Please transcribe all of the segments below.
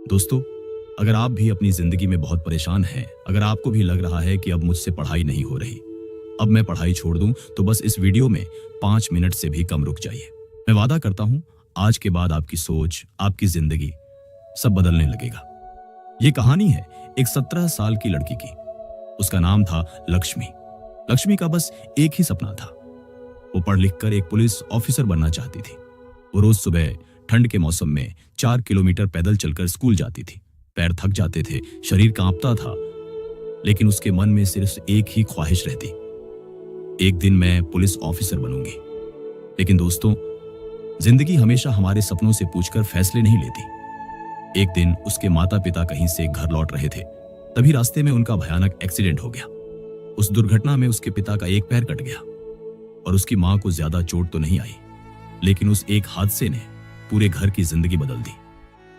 दोस्तों, अगर आप भी अपनी जिंदगी में बहुत परेशान हैं, अगर आपको भी लग रहा है कि अब मुझसे पढ़ाई नहीं हो रही, अब मैं पढ़ाई छोड़ दूं, तो बस इस वीडियो में 5 मिनट से भी कम रुक जाइए। मैं वादा करता हूं, आज के बाद आपकी सोच, आपकी जिंदगी सब बदलने लगेगा। ये कहानी है एक 17 साल की लड़की की। उसका नाम था लक्ष्मी। लक्ष्मी का बस एक ही सपना था। वो पढ़ लिख कर एक पुलिस ऑफिसर बनना चाहती थी। वो रोज सुबह ठंड के मौसम में 4 किलोमीटर पैदल चलकर स्कूल जाती थी। पैर थक जाते थे, शरीर कांपता था, लेकिन उसके मन में सिर्फ एक ही ख्वाहिश रहती, एक दिन मैं पुलिस ऑफिसर बनूंगी। लेकिन दोस्तों, जिंदगी हमेशा हमारे सपनों से पूछकर फैसले नहीं लेती। एक दिन उसके माता पिता कहीं से घर लौट रहे थे, तभी रास्ते में उनका भयानक एक्सीडेंट हो गया। उस दुर्घटना में उसके पिता का एक पैर कट गया और उसकी मां को ज्यादा चोट तो नहीं आई, लेकिन उस एक हादसे ने पूरे घर की जिंदगी बदल दी।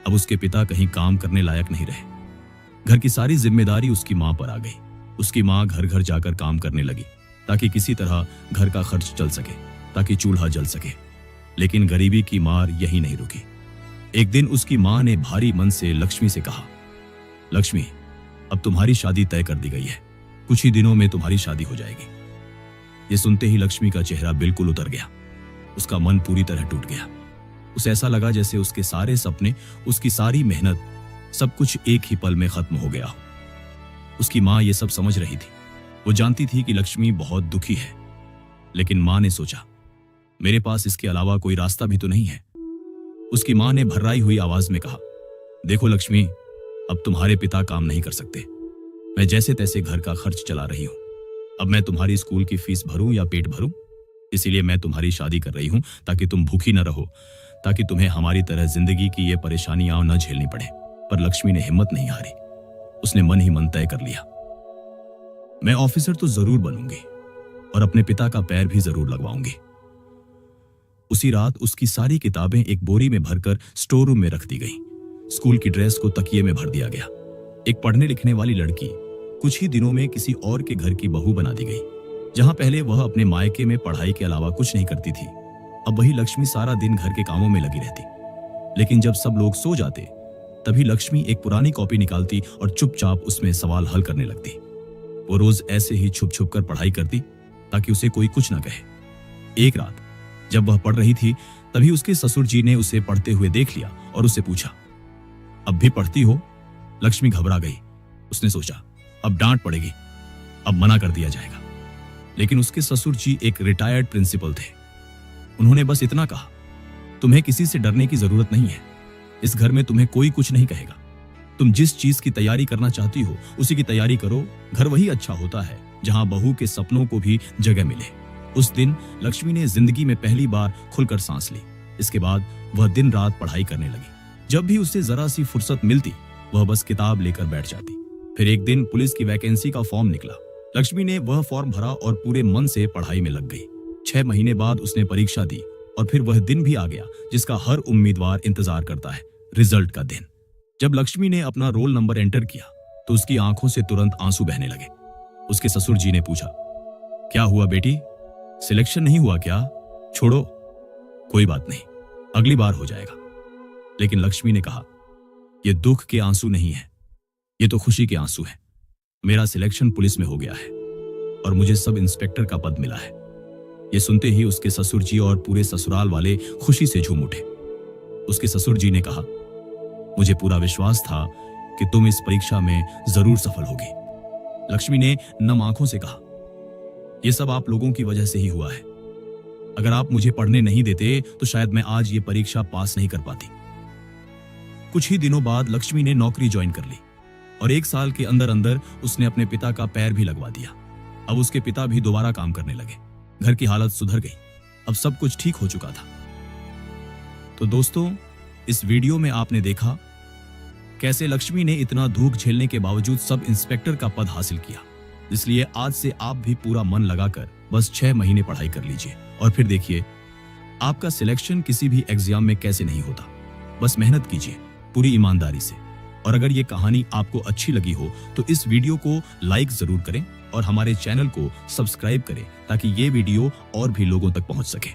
अब उसके पिता कहीं काम करने लायक नहीं रहे। घर की सारी जिम्मेदारी उसकी मां पर आ गई। उसकी मां घर घर जाकर काम करने लगी ताकि किसी तरह घर का खर्च चल सके, ताकि चूल्हा जल सके। लेकिन गरीबी की मार यही नहीं रुकी। एक दिन उसकी मां ने भारी मन से लक्ष्मी से कहा, लक्ष्मी, अब तुम्हारी शादी तय कर दी गई है। कुछ ही दिनों में तुम्हारी शादी हो जाएगी। ये सुनते ही लक्ष्मी का चेहरा बिल्कुल उतर गया। उसका मन पूरी तरह टूट गया। उसे ऐसा लगा जैसे उसके सारे सपने, उसकी सारी मेहनत, सब कुछ एक ही पल में खत्म हो गया। उसकी मां ये सब समझ रही थी। वो जानती थी कि लक्ष्मी बहुत दुखी है, लेकिन मां ने सोचा, मेरे पास इसके अलावा कोई रास्ता भी तो नहीं है। उसकी मां ने भर्राई हुई आवाज में कहा, देखो लक्ष्मी, अब तुम्हारे पिता काम नहीं कर सकते। मैं जैसे तैसे घर का खर्च चला रही हूं। अब मैं तुम्हारी स्कूल की फीस भरूं या पेट भरूं, इसीलिए मैं तुम्हारी शादी कर रही हूं ताकि तुम भूखी न रहो, ताकि तुम्हें हमारी तरह जिंदगी की ये परेशानियां न झेलनी पड़े। पर लक्ष्मी ने हिम्मत नहीं हारी। उसने मन ही मन तय कर लिया, मैं ऑफिसर तो जरूर बनूंगी और अपने पिता का पैर भी जरूर लगवाऊंगी। उसी रात उसकी सारी किताबें एक बोरी में भरकर स्टोर रूम में रख दी गई। स्कूल की ड्रेस को तकिए में भर दिया गया। एक पढ़ने लिखने वाली लड़की कुछ ही दिनों में किसी और के घर की बहू बना दी गई। जहां पहले वह अपने मायके में पढ़ाई के अलावा कुछ नहीं करती थी, अब वही लक्ष्मी सारा दिन घर के कामों में लगी रहती। लेकिन जब सब लोग सो जाते, तभी लक्ष्मी एक पुरानी कॉपी निकालती और चुपचाप उसमें सवाल हल करने लगती। वो रोज ऐसे ही छुप छुप कर पढ़ाई करती ताकि उसे कोई कुछ न कहे। एक रात जब वह पढ़ रही थी, तभी उसके ससुर जी ने उसे पढ़ते हुए देख लिया और उससे पूछा, अब भी पढ़ती हो? लक्ष्मी घबरा गई। उसने सोचा, अब डांट पड़ेगी, अब मना कर दिया जाएगा। लेकिन उसके ससुर जी एक रिटायर्ड प्रिंसिपल थे। उन्होंने बस इतना कहा, तुम्हें किसी से डरने की जरूरत नहीं है। इस घर में तुम्हें कोई कुछ नहीं कहेगा। तुम जिस चीज की तैयारी करना चाहती हो, उसी की तैयारी करो। घर वही अच्छा होता है जहां बहू के सपनों को भी जगह मिले। उस दिन लक्ष्मी ने जिंदगी में पहली बार खुलकर सांस ली। इसके बाद वह दिन रात पढ़ाई करने लगी। जब भी उसे जरा सी फुर्सत मिलती, वह बस किताब लेकर बैठ जाती। फिर एक दिन पुलिस की वैकेंसी का फॉर्म निकला। लक्ष्मी ने वह फॉर्म भरा और पूरे मन से पढ़ाई में लग गई। 6 महीने बाद उसने परीक्षा दी और फिर वह दिन भी आ गया जिसका हर उम्मीदवार इंतजार करता है, रिजल्ट का दिन। जब लक्ष्मी ने अपना रोल नंबर एंटर किया, तो उसकी आंखों से तुरंत आंसू बहने लगे। उसके ससुर जी ने पूछा, क्या हुआ बेटी, सिलेक्शन नहीं हुआ क्या? छोड़ो, कोई बात नहीं, अगली बार हो जाएगा। लेकिन लक्ष्मी ने कहा, ये दुख के आंसू नहीं है, ये तो खुशी के आंसू है। मेरा सिलेक्शन पुलिस में हो गया है और मुझे सब इंस्पेक्टर का पद मिला है। ये सुनते ही उसके ससुर जी और पूरे ससुराल वाले खुशी से झूम उठे। उसके ससुर जी ने कहा, मुझे पूरा विश्वास था कि तुम इस परीक्षा में जरूर सफल होगी। लक्ष्मी ने नम आंखों से कहा, यह सब आप लोगों की वजह से ही हुआ है। अगर आप मुझे पढ़ने नहीं देते तो शायद मैं आज ये परीक्षा पास नहीं कर पाती। कुछ ही दिनों बाद लक्ष्मी ने नौकरी ज्वाइन कर ली और 1 साल के अंदर अंदर उसने अपने पिता का पैर भी लगवा दिया। अब उसके पिता भी दोबारा काम करने लगे। घर की हालत सुधर गई। अब सब कुछ ठीक हो चुका था। तो दोस्तों, इस वीडियो में आपने देखा कैसे लक्ष्मी ने इतना दुख झेलने के बावजूद सब इंस्पेक्टर का पद हासिल किया। इसलिए आज से आप भी पूरा मन लगाकर बस 6 महीने पढ़ाई कर लीजिए और फिर देखिए आपका सिलेक्शन किसी भी एग्जाम में कैसे नहीं होता। बस मेहनत कीजिए पूरी ईमानदारी से। और अगर ये कहानी आपको अच्छी लगी हो तो इस वीडियो को लाइक जरूर करें और हमारे चैनल को सब्सक्राइब करें ताकि ये वीडियो और भी लोगों तक पहुंच सके।